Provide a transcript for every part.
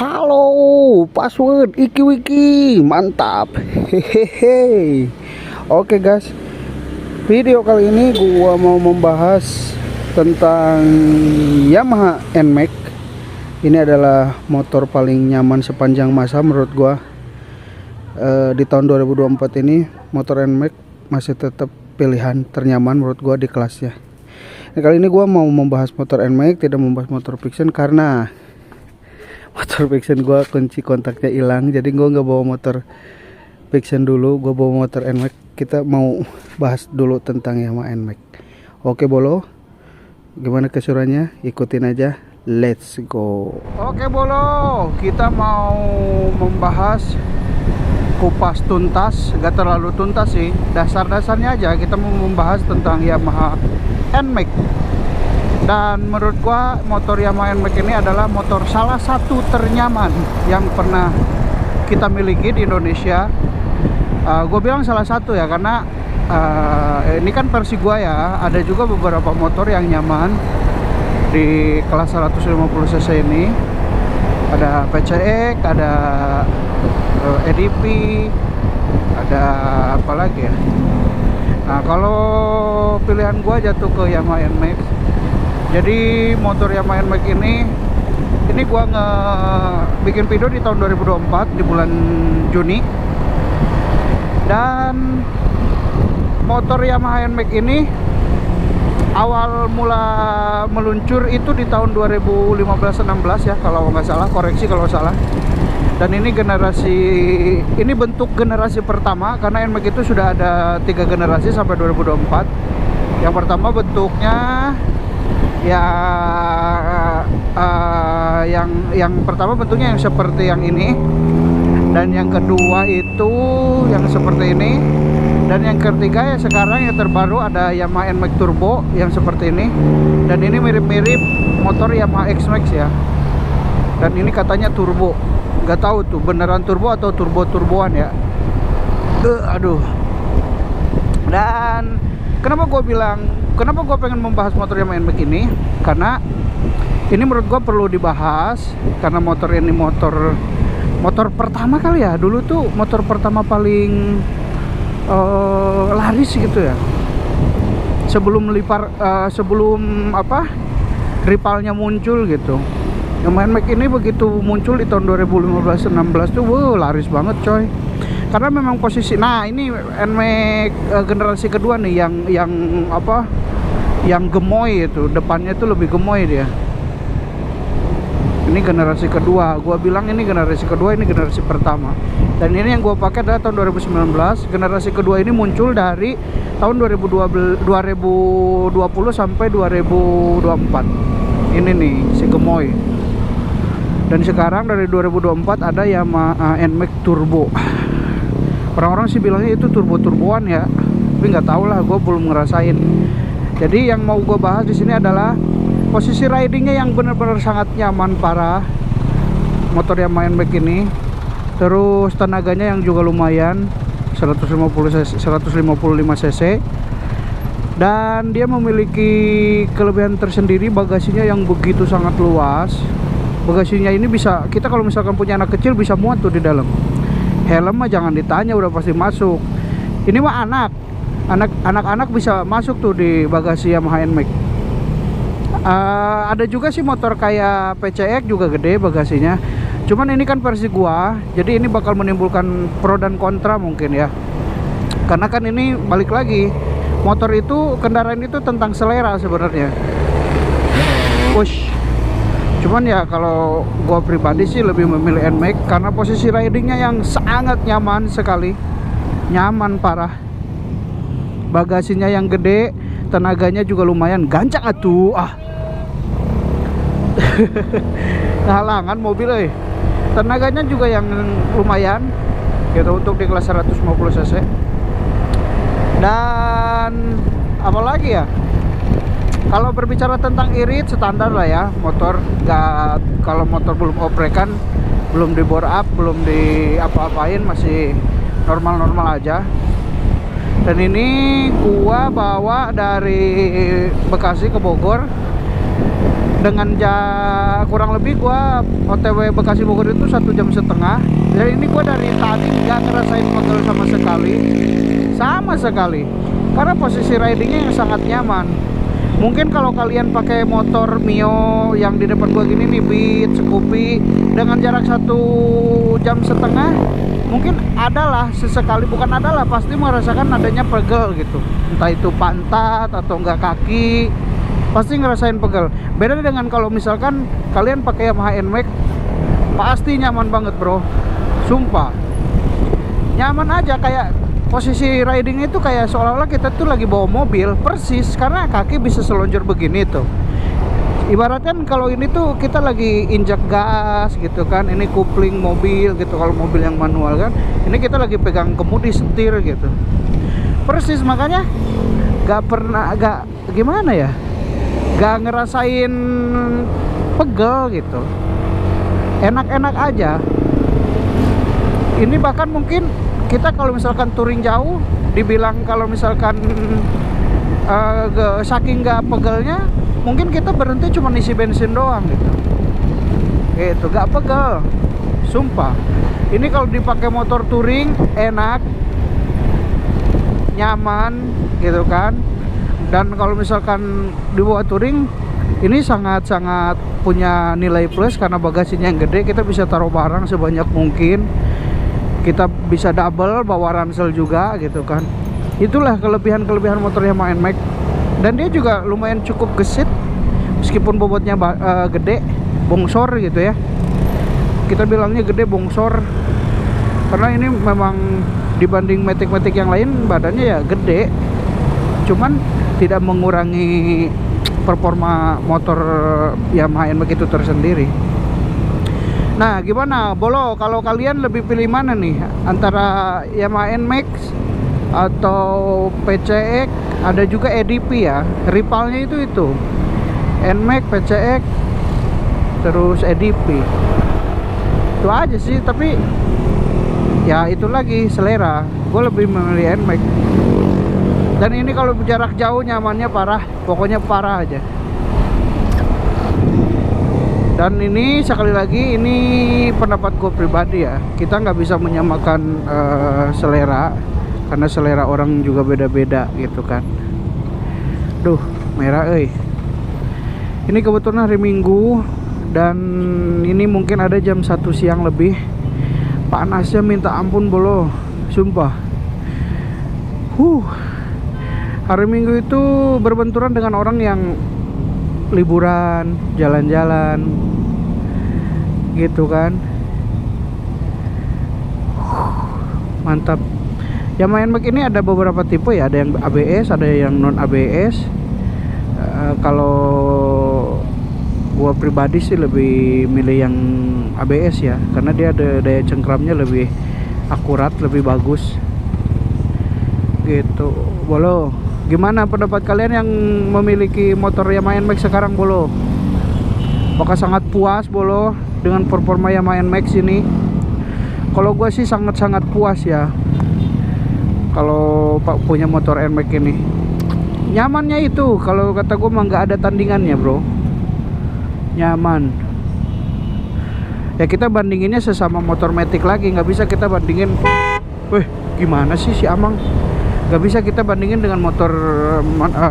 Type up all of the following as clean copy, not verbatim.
Halo, password Iki Wiki, mantap. Hehehe. Oke guys, video kali ini gua mau membahas tentang Yamaha NMAX. Ini adalah motor paling nyaman sepanjang masa menurut gua. Di tahun 2024 ini motor NMAX masih tetap pilihan ternyaman menurut gua di kelasnya. Nah, kali ini gua mau membahas motor NMAX, tidak membahas motor fiction karena motor fiction gue kunci kontaknya hilang, jadi gue nggak bawa motor fiction dulu, gue bawa motor NMAX. Kita mau bahas dulu tentang Yamaha NMAX. Oke bolo, gimana keseruannya? Ikutin aja, let's go. Oke bolo, kita mau membahas kupas tuntas, gak terlalu tuntas sih, dasar-dasarnya aja. Kita mau membahas tentang Yamaha NMAX. Dan menurut gua motor Yamaha NMAX ini adalah motor salah satu ternyaman yang pernah kita miliki di Indonesia. Gue bilang salah satu ya karena ini kan versi gua ya. Ada juga beberapa motor yang nyaman di kelas 150 cc ini. Ada PCX, ada EDP, ada apa lagi ya. Nah kalau pilihan gua jatuh ke Yamaha NMAX. Jadi motor Yamaha NMAX ini gua bikin video di tahun 2024 di bulan Juni. Dan motor Yamaha NMAX ini awal mula meluncur itu di tahun 2015-16 ya, kalau nggak salah, koreksi kalau salah. Dan ini bentuk generasi pertama, karena NMAX itu sudah ada 3 generasi sampai 2024. Yang pertama bentuknya ya yang pertama bentuknya yang seperti yang ini, dan yang kedua itu yang seperti ini, dan yang ketiga ya sekarang yang terbaru ada Yamaha NMAX Turbo yang seperti ini. Dan ini mirip-mirip motor Yamaha X-Max ya, dan ini katanya turbo, nggak tahu tuh beneran turbo atau turbo-turboan ya. Aduh. Dan kenapa gue pengen membahas motor Yamaha NMAX ini? Karena ini menurut gue perlu dibahas, karena motor ini motor pertama kali ya. Dulu tuh motor pertama paling laris gitu ya. Sebelum rivalnya muncul gitu. Yamaha NMAX ini begitu muncul di tahun 2015-16 tuh, laris banget coy. Karena memang posisi, nah ini NMAX generasi kedua nih yang gemoy itu, depannya itu lebih gemoy dia. Ini generasi kedua, gua bilang ini generasi kedua, ini generasi pertama. Dan ini yang gua pakai adalah tahun 2019. Generasi kedua ini muncul dari tahun 2020 sampai 2024. Ini nih si gemoy. Dan sekarang dari 2024 ada Yamaha NMAX Turbo. Orang-orang sih bilangnya itu turbo-turboan ya, tapi nggak tahu lah, gue belum ngerasain. Jadi yang mau gue bahas di sini adalah posisi ridingnya yang benar-benar sangat nyaman parah motor Yamaha NMAX ini. Terus tenaganya yang juga lumayan, 155 cc. Dan dia memiliki kelebihan tersendiri, bagasinya yang begitu sangat luas. Bagasinya ini bisa, kita kalau misalkan punya anak kecil bisa muat tuh di dalam. Helm mah jangan ditanya, udah pasti masuk. Ini mah anak-anak bisa masuk tuh di bagasi Yamaha NMAX. Ada juga sih motor kayak PCX juga gede bagasinya. Cuman ini kan versi gua, jadi ini bakal menimbulkan pro dan kontra mungkin ya. Karena kan ini balik lagi, motor itu, kendaraan itu tentang selera sebenarnya. Wush. Cuman ya kalau gua pribadi sih lebih memilih NMAX karena posisi ridingnya yang sangat nyaman sekali. Nyaman parah. Bagasinya yang gede, tenaganya juga lumayan, gancang atuh. Halangan mobil tenaganya juga yang lumayan gitu untuk di kelas 150 cc. Dan apalagi ya, kalau berbicara tentang irit, standar lah ya motor. Kalau motor belum oprekan, belum di bore up, belum di apa-apain, masih normal-normal aja. Dan ini gua bawa dari Bekasi ke Bogor dengan kurang lebih gua OTW Bekasi Bogor itu 1,5 jam. Jadi ini gua dari tadi nggak ngerasain pegel sama sekali karena posisi ridingnya yang sangat nyaman. Mungkin kalau kalian pakai motor Mio yang di depan gua gini nih, Beat, Scoopy, dengan jarak 1,5 jam, mungkin adalah sesekali, bukan adalah, pasti merasakan adanya pegel gitu. Entah itu pantat atau enggak kaki, pasti ngerasain pegel. Beda dengan kalau misalkan kalian pakai Yamaha NMAX, pasti nyaman banget bro, sumpah nyaman aja. Kayak posisi riding itu kayak seolah-olah kita tuh lagi bawa mobil, persis, karena kaki bisa selonjor begini tuh. Ibaratnya kalau ini tuh kita lagi injak gas gitu kan, ini kupling mobil gitu. Kalau mobil yang manual kan, ini kita lagi pegang kemudi, setir gitu, persis. Makanya gak gimana ya, gak ngerasain pegel gitu, enak-enak aja. Ini bahkan mungkin kita kalau misalkan touring jauh, dibilang kalau misalkan saking gak pegelnya, mungkin kita berhenti cuma isi bensin doang gitu, gak pegel, sumpah. Ini kalau dipakai motor touring enak, nyaman gitu kan. Dan kalau misalkan dibawa touring, ini sangat-sangat punya nilai plus karena bagasinya yang gede. Kita bisa taruh barang sebanyak mungkin, kita bisa double bawa ransel juga gitu kan. Itulah kelebihan motor Yamaha NMAX. Dan dia juga lumayan cukup gesit, meskipun bobotnya gede, bongsor gitu ya. Kita bilangnya gede bongsor karena ini memang dibanding Matic yang lain badannya ya gede, cuman tidak mengurangi performa motor Yamaha NMAX itu tersendiri. Nah gimana Bolo, kalau kalian lebih pilih mana nih, antara Yamaha NMAX atau PCX? Ada juga EDP ya, rivalnya itu NMAX, PCX, terus EDP. Itu aja sih, tapi ya itu lagi selera. Gue lebih memilih NMAX. Dan ini kalau jarak jauh nyamannya parah, pokoknya parah aja. Dan ini sekali lagi, ini pendapat gue pribadi ya, kita nggak bisa menyamakan selera, karena selera orang juga beda-beda gitu kan. Duh merah ini kebetulan hari Minggu, dan ini mungkin ada jam 1 siang lebih. Panasnya minta ampun Bolo, sumpah. Hari Minggu itu berbenturan dengan orang yang liburan, jalan-jalan gitu kan. Mantap. Yamaha NMAX ini ada beberapa tipe ya, ada yang ABS, ada yang non ABS. Kalau gua pribadi sih lebih milih yang ABS ya, karena dia ada daya cengkramnya lebih akurat, lebih bagus gitu. Bolo, gimana pendapat kalian yang memiliki motor Yamaha NMAX sekarang Bolo? Apakah sangat puas Bolo dengan performa Yamaha NMAX ini? Kalau gue sih sangat-sangat puas ya, kalau Pak punya motor NMAX ini. Nyamannya itu, kalau kata gue mah nggak ada tandingannya bro, nyaman. Ya kita bandinginnya sesama motor Matic lagi, nggak bisa kita bandingin. Gimana sih si Amang? Nggak bisa kita bandingin dengan motor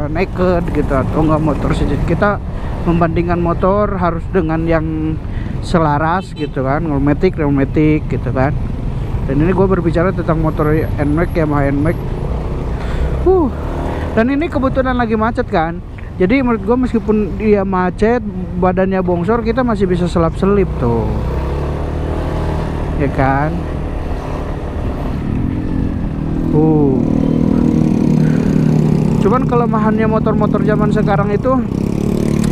naked gitu, atau nggak motor sejenis. Kita membandingkan motor harus dengan yang selaras gitu kan, Matic gitu kan. Dan ini gue berbicara tentang motor NMAX, Yamaha NMAX. Dan ini kebetulan lagi macet kan, jadi menurut gue meskipun dia macet, badannya bongsor, kita masih bisa selap-selip tuh, ya kan. Cuman kelemahannya motor-motor zaman sekarang itu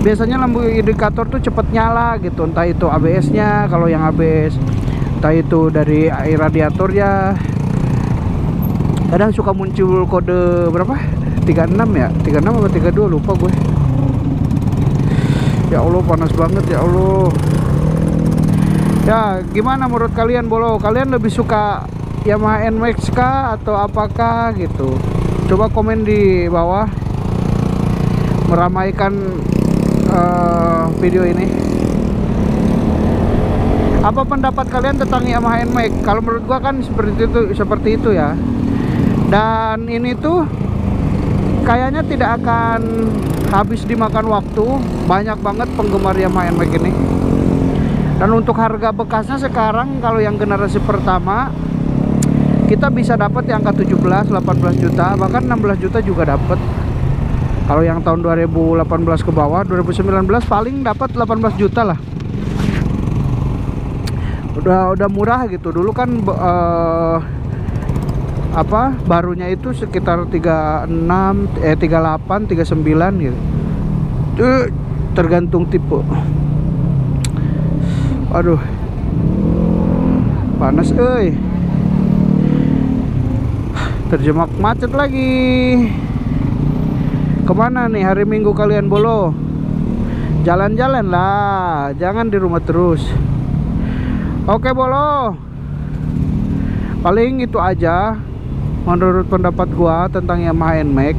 biasanya lampu indikator tuh cepet nyala gitu, entah itu ABS nya, kalau yang ABS, entah itu dari air radiator ya. Kadang suka muncul kode berapa, 36 ya, 36 atau 32 lupa gue. Ya Allah panas banget ya Allah. Ya gimana menurut kalian Bolo, kalian lebih suka Yamaha NMAX kah atau apakah gitu? Coba komen di bawah, meramaikan video ini. Apa pendapat kalian tentang Yamaha NMAX? Kalau menurut gua kan seperti itu ya. Dan ini tuh kayaknya tidak akan habis dimakan waktu. Banyak banget penggemar Yamaha NMAX ini. Dan untuk harga bekasnya sekarang kalau yang generasi pertama kita bisa dapat yang angka 17, 18 juta, bahkan 16 juta juga dapat. Kalau yang tahun 2018 ke bawah, 2019 paling dapat 18 juta lah. Udah murah gitu. Dulu kan barunya itu sekitar 36, 38, 39 gitu. Tergantung tipe. Aduh, panas terjebak macet lagi. Kemana nih hari Minggu kalian bolo? Jalan-jalan lah, jangan di rumah terus. Oke bolo, paling itu aja menurut pendapat gua tentang Yamaha NMAX.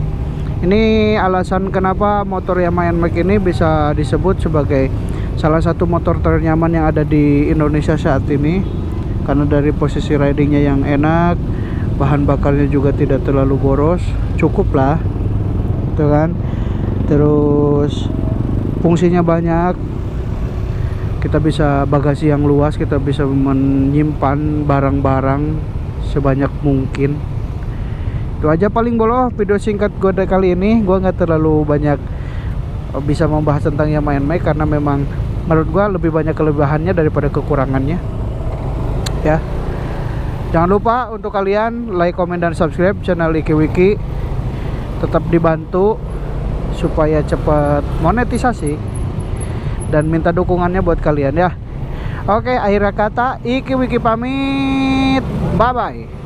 Ini alasan kenapa motor Yamaha NMAX ini bisa disebut sebagai salah satu motor ternyaman yang ada di Indonesia saat ini. Karena dari posisi ridingnya yang enak, bahan bakarnya juga tidak terlalu boros, cukup lah, gitu kan. Terus fungsinya banyak, kita bisa bagasi yang luas, kita bisa menyimpan barang-barang sebanyak mungkin. Itu aja paling bolo video singkat gue kali ini. Gue nggak terlalu banyak bisa membahas tentang Yamaha NMAX karena memang menurut gue lebih banyak kelebihannya daripada kekurangannya ya. Jangan lupa untuk kalian like, komen, dan subscribe channel Iki Wiki. Tetap dibantu supaya cepat monetisasi dan minta dukungannya buat kalian ya. Oke, akhir kata Iki Wiki pamit. Bye bye.